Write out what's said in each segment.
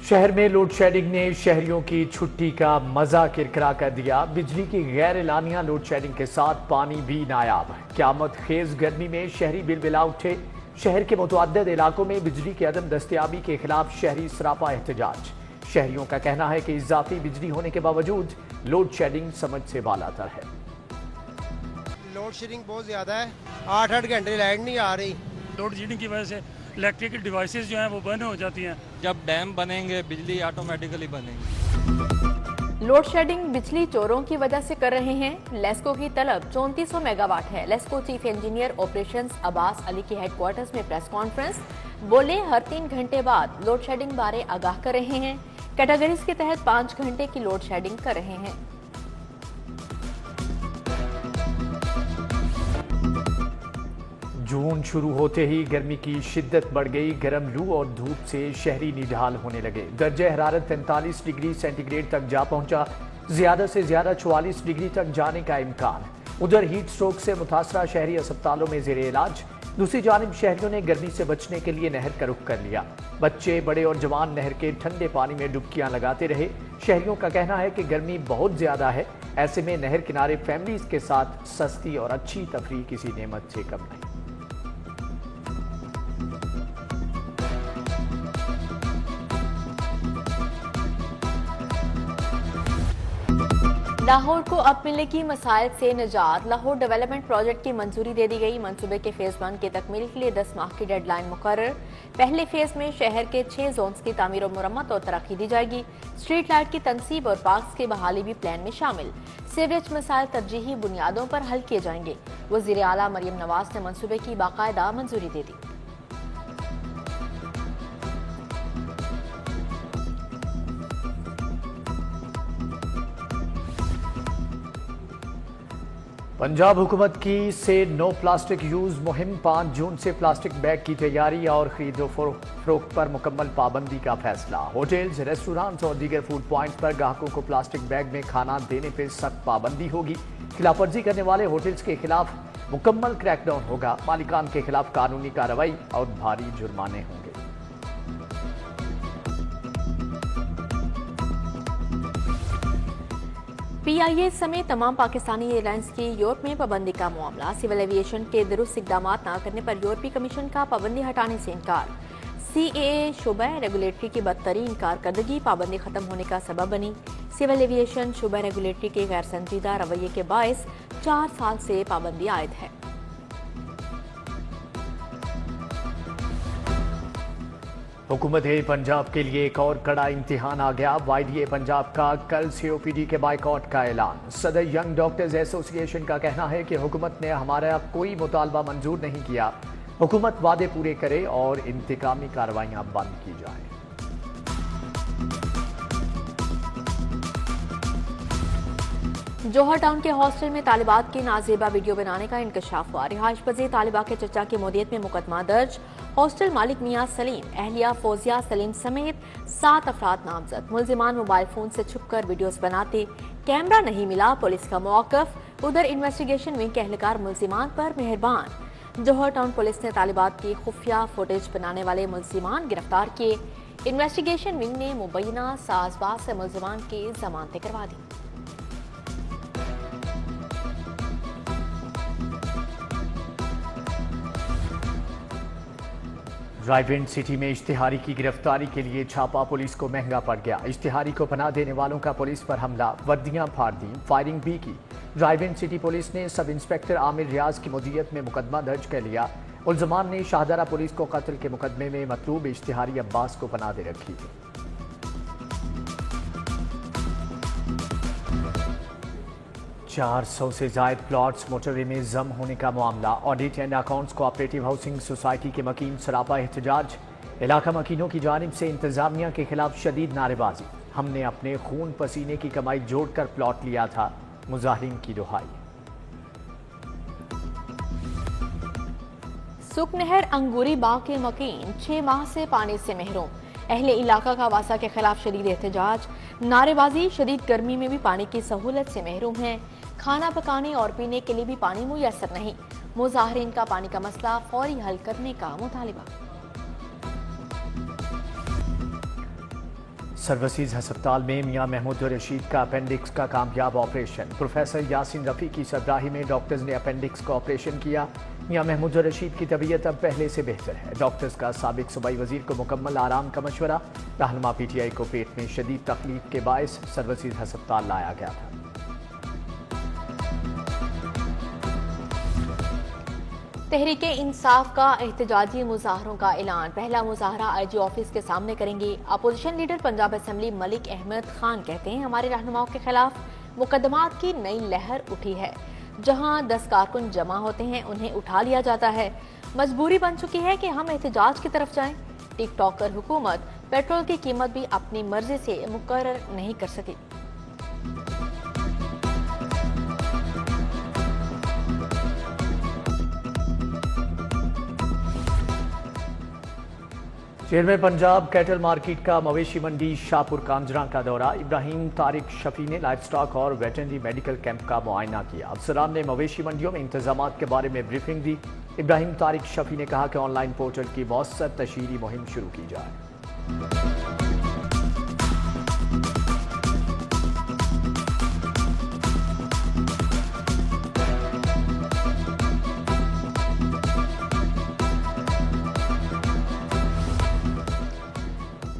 شہر میں load shedding نے شہریوں کی چھٹی کا مزہ کرکرا کر دیا۔ بجلی کی غیر اعلانیہ لوڈ شیڈنگ کے ساتھ پانی بھی نایاب۔ قیامت خیز گرمی میں شہری بلبلا اٹھے۔ شہر کے متعدد علاقوں میں بجلی کی عدم دستیابی کے خلاف شہری سراپا احتجاج۔ شہریوں کا کہنا ہے کہ اضافی بجلی ہونے کے باوجود لوڈ شیڈنگ سمجھ سے بالاتر ہے۔ لوڈ شیڈنگ بہت زیادہ ہے، 8 گھنٹے لائٹ نہیں آ رہی۔ لوڈ شیڈنگ کی وجہ سے الیکٹرک ڈیوائسز جو ہیں وہ بند ہو جاتی ہیں۔ جب ڈیم بنیں گے بجلی آٹومیٹیکلی بنے گی۔ لوڈ شیڈنگ بجلی چوروں کی وجہ سے کر رہے ہیں۔ لیسکو کی طلب 3400 میگا واٹ ہے۔ لیسکو چیف انجینئر آپریشنز عباس علی کی ہیڈ کوارٹرز میں پریس کانفرنس، بولے ہر 3 گھنٹے بعد لوڈ شیڈنگ بارے آگاہ کر رہے ہیں۔ کیٹیگریز کے تحت 5 گھنٹے کی لوڈ شیڈنگ کر رہے ہیں۔ جون شروع ہوتے ہی گرمی کی شدت بڑھ گئی۔ گرم لو اور دھوپ سے شہری نڈھال ہونے لگے۔ درجہ حرارت 45 ڈگری سینٹی گریڈ تک جا پہنچا۔ زیادہ سے زیادہ 44 ڈگری تک جانے کا امکان۔ ادھر ہیٹ سٹروک سے متاثرہ شہری اسپتالوں میں زیر علاج۔ دوسری جانب شہریوں نے گرمی سے بچنے کے لیے نہر کا رخ کر لیا۔ بچے، بڑے اور جوان نہر کے ٹھنڈے پانی میں ڈبکیاں لگاتے رہے۔ شہریوں کا کہنا ہے کہ گرمی بہت زیادہ ہے، ایسے میں نہر کنارے فیملیز کے ساتھ سستی اور اچھی تفریح کسی نعمت سے کم نہیں۔ لاہور کو اب ملنے کی مسائل سے نجات۔ لاہور ڈیولپمنٹ پروجیکٹ کی منظوری دے دی گئی۔ منصوبے کے فیز 1 کی تکمیل کے لیے 10 ماہ کی ڈیڈ لائن مقرر۔ پہلے فیز میں شہر کے 6 زونز کی تعمیر و مرمت اور ترقی دی جائے گی۔ اسٹریٹ لائٹ کی تنصیب اور پارکس کی بحالی بھی پلان میں شامل۔ سیوریج مسائل ترجیحی بنیادوں پر حل کیے جائیں گے۔ وزیر اعلیٰ مریم نواز نے منصوبے کی باقاعدہ منظوری دے دی۔ پنجاب حکومت کی سے نو پلاسٹک یوز مہم 5 جون سے پلاسٹک بیگ کی تیاری اور خرید و فروخت پر مکمل پابندی کا فیصلہ۔ ہوٹلز، ریسٹورانٹس اور دیگر فوڈ پوائنٹس پر گاہکوں کو پلاسٹک بیگ میں کھانا دینے پر سخت پابندی ہوگی۔ خلاف ورزی کرنے والے ہوٹلز کے خلاف مکمل کریک ڈاؤن ہوگا۔ مالکان کے خلاف قانونی کارروائی اور بھاری جرمانے ہوں گے۔ پی آئی اے سمیت تمام پاکستانی ایئر لائنز کی یورپ میں پابندی کا معاملہ۔ سول ایوی ایشن کے درست اقدامات نہ کرنے پر یورپی کمیشن کا پابندی ہٹانے سے انکار۔ سی اے اے شعبہ ریگولیٹری کی بدترین کارکردگی پابندی ختم ہونے کا سبب بنی۔ سول ایوی ایشن شعبہ ریگولیٹری کے غیر سنجیدہ رویے کے باعث 4 سال سے پابندی عائد ہے۔ حکومت پنجاب کے لیے ایک اور کڑا امتحان آ گیا۔ وائی ڈی اے پنجاب کا کل سی او پی ڈی کے بائیکاٹ کا اعلان۔ صدر ینگ ڈاکٹرز ایسوسی ایشن کا کہنا ہے کہ حکومت نے ہمارا کوئی مطالبہ منظور نہیں کیا۔ حکومت وعدے پورے کرے اور انتقامی کارروائیاں بند کی جائیں۔ جوہر ٹاؤن کے ہاسٹل میں طالبات کی نازیبا ویڈیو بنانے کا انکشاف ہوا۔ رہائش پذیر طالبہ کے چچا کی مودیت میں مقدمہ درج۔ ہاسٹل مالک میاں سلیم، اہلیہ فوزیہ سلیم سمیت 7 افراد نامزد۔ ملزمان موبائل فون سے چھپ کر ویڈیوز بناتے، کیمرہ نہیں ملا، پولیس کا موقف۔ ادھر انویسٹیگیشن ونگ کے اہلکار ملزمان پر مہربان۔ جوہر ٹاؤن پولیس نے طالبات کی خفیہ فوٹیج بنانے والے ملزمان گرفتار کیے۔ انویسٹیگیشن ونگ نے مبینہ ساز باز سے ملزمان کی ضمانتیں کروا دی۔ رائیونڈ سٹی میں اشتہاری کی گرفتاری کے لیے چھاپا پولیس کو مہنگا پڑ گیا۔ اشتہاری کو پناہ دینے والوں کا پولیس پر حملہ، وردیاں پھاڑ دیں، فائرنگ بھی کی۔ رائیونڈ سٹی پولیس نے سب انسپکٹر عامر ریاض کی مدیریت میں مقدمہ درج کر لیا۔ ملزمان نے شاہدرہ پولیس کو قتل کے مقدمے میں مطلوب اشتہاری عباس کو پناہ دے رکھی تھی۔ 400 سے زائد پلاٹس موٹروے میں ضم ہونے کا معاملہ۔ Audit and accounts cooperative housing society کے مکین سراپا احتجاج۔ علاقہ مکینوں کی جانب سے انتظامیہ کے خلاف شدید نعرے بازی۔ ہم نے اپنے خون پسینے کی کمائی جوڑ کر پلاٹ لیا تھا، مظاہرین کی دہائی۔ سکھ نہر انگوری باغ کے مکین 6 ماہ سے پانی سے محروم۔ اہل علاقہ کا واسا کے خلاف شدید احتجاج، نعرے بازی۔ شدید گرمی میں بھی پانی کی سہولت سے محروم ہیں۔ کھانا پکانے اور پینے کے لیے بھی پانی میسر نہیں۔ مظاہرین کا پانی کا مسئلہ فوری حل کرنے کا مطالبہ۔ سروسز ہسپتال میں میاں محمود رشید کا اپینڈکس کا کامیاب آپریشن۔ پروفیسر یاسین رفیع کی سربراہی میں ڈاکٹرز نے اپینڈکس کا آپریشن کیا۔ میاں محمود رشید کی طبیعت اب پہلے سے بہتر ہے۔ ڈاکٹرز کا سابق صوبائی وزیر کو مکمل آرام کا مشورہ۔ رہنما پی ٹی آئی کو پیٹ میں شدید تکلیف کے باعث سروسز ہسپتال لایا گیا تھا۔ تحریک انصاف کا احتجاجی مظاہروں کا اعلان۔ پہلا مظاہرہ آئی جی آفس کے سامنے کریں گے۔ Opposition leader Punjab assembly Malik Ahmad Khan کہتے ہیں ہمارے رہنماؤں کے خلاف مقدمات کی نئی لہر اٹھی ہے۔ جہاں 10 کارکن جمع ہوتے ہیں انہیں اٹھا لیا جاتا ہے۔ مجبوری بن چکی ہے کہ ہم احتجاج کی طرف جائیں۔ ٹک ٹاکر حکومت پیٹرول کی قیمت بھی اپنی مرضی سے مقرر نہیں کر سکی۔ چیئرمین پنجاب کیٹل مارکیٹ کا مویشی منڈی شاہپور کانجرا کا دورہ۔ ابراہیم طارق شفیع نے لائف سٹاک اور ویٹرنری میڈیکل کیمپ کا معائنہ کیا۔ افسران نے مویشی منڈیوں میں انتظامات کے بارے میں بریفنگ دی۔ ابراہیم طارق شفیع نے کہا کہ آن لائن پورٹل کی مؤثر تشہیری مہم شروع کی جائے۔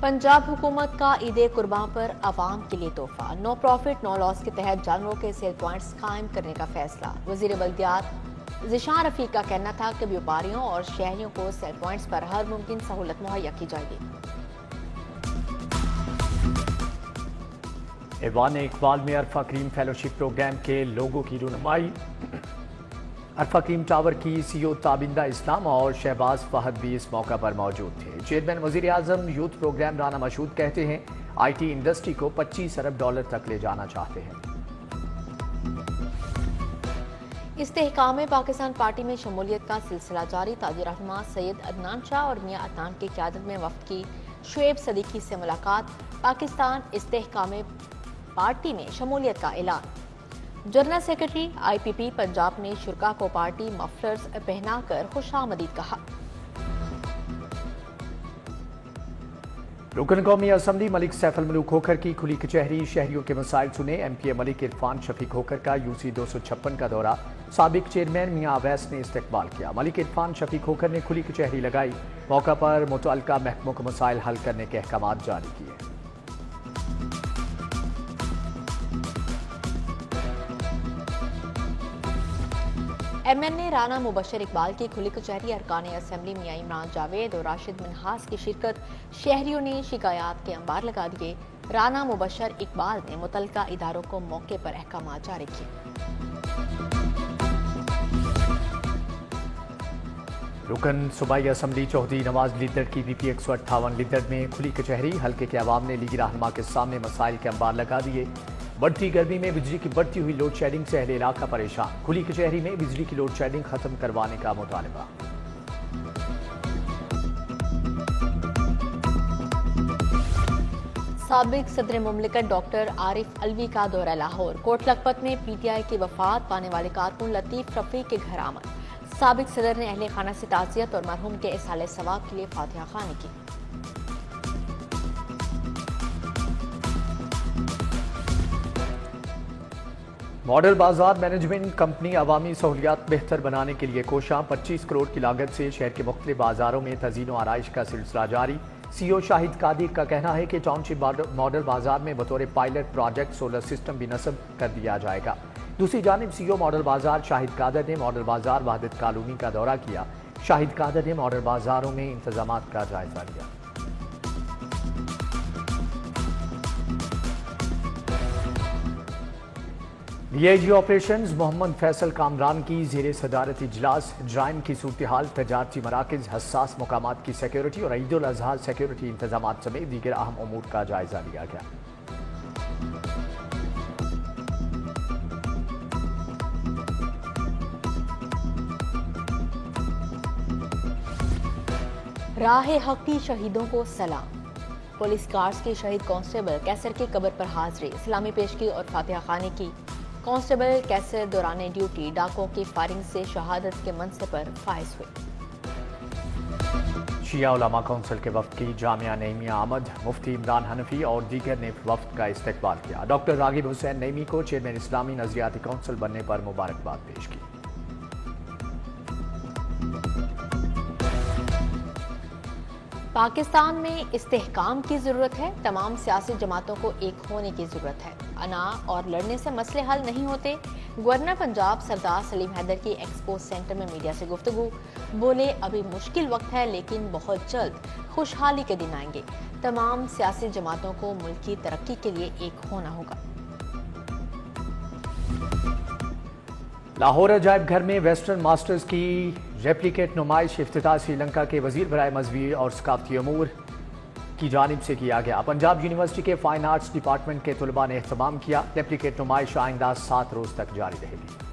پنجاب حکومت کا عید قربان پر عوام کے لیے تحفہ۔ نو پروفٹ نو لاس کے تحت جانوروں کے سیل پوائنٹس قائم کرنے کا فیصلہ۔ وزیر بلدیات ذیشان رفیع کا کہنا تھا کہ بیوپاریوں اور شہریوں کو سیل پوائنٹس پر ہر ممکن سہولت مہیا کی جائے گی۔ ایوان اقبال میں عرفہ کریم فیلوشپ پروگرام کے لوگوں کی رونمائی۔ عرفہ کریم ٹاور کی سی او تابندہ اسلام اور شہباز فہد بھی اس موقع پر موجود تھے۔ چیئرمین وزیر اعظم یوتھ پروگرام رانا مشہود کہتے ہیں آئی ٹی انڈسٹری کو $25 ارب تک لے جانا چاہتے ہیں۔ استحکام پاکستان پارٹی میں شمولیت کا سلسلہ جاری۔ تاجر رہنما سید عدنان شاہ اور میاں عدنان کی قیادت میں وفد کی شعیب صدیقی سے ملاقات۔ پاکستان استحکام پارٹی میں شمولیت کا اعلان۔ جنرل سیکرٹری آئی پی پی پنجاب نے شرکاء کو پارٹی مفلرز پہنا کر خوش آمدید کہا۔ رکن قومی اسمبلی ملک سیف الملوک کھوکھر کی کھلی کچہری۔ شہریوں کے مسائل سنے۔ ایم پی اے ملک عرفان شفیع کھوکھر کا UC 256 کا دورہ۔ سابق چیئرمین میاں اویس نے استقبال کیا۔ ملک عرفان شفیع کھوکھر نے کھلی کچہری لگائی۔ موقع پر متعلقہ محکموں کو مسائل حل کرنے کے احکامات جاری کیے۔ ایم این اے رانا مبشر اقبال کی کھلی کچہری۔ ارکان اسمبلی میاں عمران جاوید اور راشد منہاس کی شرکت۔ شہریوں نے شکایات کے انبار لگا دیے۔ رانا مبشر اقبال نے متعلقہ اداروں کو موقع پر احکامات جاری کیے۔ رکن صوبائی اسمبلی چودھری نواز لیدر کی BP 158 لیدر میں کھلی کچہری۔ حلقے کے عوام نے لیگی رہنما کے سامنے مسائل کے انبار لگا دیے۔ بڑھتی گرمی میں بجلی کی بڑھتی ہوئی لوڈ شیڈنگ سے اہل علاقہ پریشان۔ کھلی کچہری میں بجلی کی لوڈ شیڈنگ ختم کروانے کا مطالبہ۔ سابق صدر مملکت ڈاکٹر عارف علوی کا دورہ لاہور۔ کوٹ لکھپت میں پی ٹی آئی کی وفات پانے والے کارکن لطیف رفیع کے گھر آمد۔ سابق صدر نے اہل خانہ سے تعزیت اور مرحوم کے ایصال ثواب کے لیے فاتحہ خوانی کی۔ ماڈل بازار مینجمنٹ کمپنی عوامی سہولیات بہتر بنانے کے لیے کوشاں۔ 25 کروڑ کی لاگت سے شہر کے مختلف بازاروں میں تزئین و آرائش کا سلسلہ جاری۔ سی او شاہد قادر کا کہنا ہے کہ ٹاؤن شپ ماڈل بازار میں بطور پائلٹ پروجیکٹ سولر سسٹم بھی نصب کر دیا جائے گا۔ دوسری جانب سی او ماڈل بازار شاہد قادر نے ماڈل بازار وحدت کالونی کا دورہ کیا۔ شاہد قادر نے ماڈل بازاروں میں انتظامات کا جائزہ لیا۔ ڈی آئی جی آپریشنز محمد فیصل کامران کی زیر صدارت اجلاس۔ جرائم کی صورتحال، تجارتی مراکز، حساس مقامات کی سیکیورٹی اور عید الاضحیٰ سیکیورٹی انتظامات سمیت دیگر اہم امور کا جائزہ لیا گیا۔ راہ حق کی شہیدوں کو سلام۔ پولیس کارز کے شہید کانسٹیبل کیسر کی قبر پر حاضری، اسلامی پیشگی اور فاتحہ خوانی کی۔ کانسٹیبل کیسر دوران ڈیوٹی ڈاکوں کی فائرنگ سے شہادت کے منصب پر فائز ہوئے۔ شیعہ علماء کونسل کے وفد کی جامعہ نعیمیہ آمد، مفتی عمران حنفی اور دیگر نے وفد کا استقبال کیا۔ ڈاکٹر راغب حسین نعیمی کو چیئرمین اسلامی نظریاتی کونسل بننے پر مبارکباد پیش کی۔ پاکستان میں استحکام کی ضرورت ہے، تمام سیاسی جماعتوں کو ایک ہونے کی ضرورت ہے، انا اور لڑنے سے مسئلے حل نہیں ہوتے۔ گورنر پنجاب سردار سلیم حیدر کی ایکسپو سینٹر میں میڈیا سے گفتگو، بولے ابھی مشکل وقت ہے لیکن بہت جلد خوشحالی کے دن آئیں گے، تمام سیاسی جماعتوں کو ملک کی ترقی کے لیے ایک ہونا ہوگا۔ لاہور عجائب گھر میں ویسٹرن ماسٹرز کی ریپلیکیٹ نمائش افتتاح سری لنکا کے وزیر برائے مذہبی اور ثقافتی امور کی جانب سے کیا گیا۔ پنجاب یونیورسٹی کے فائن آرٹس ڈپارٹمنٹ کے طلباء نے اہتمام کیا۔ ریپلیکیٹ نمائش آئندہ 7 روز تک جاری رہے گی۔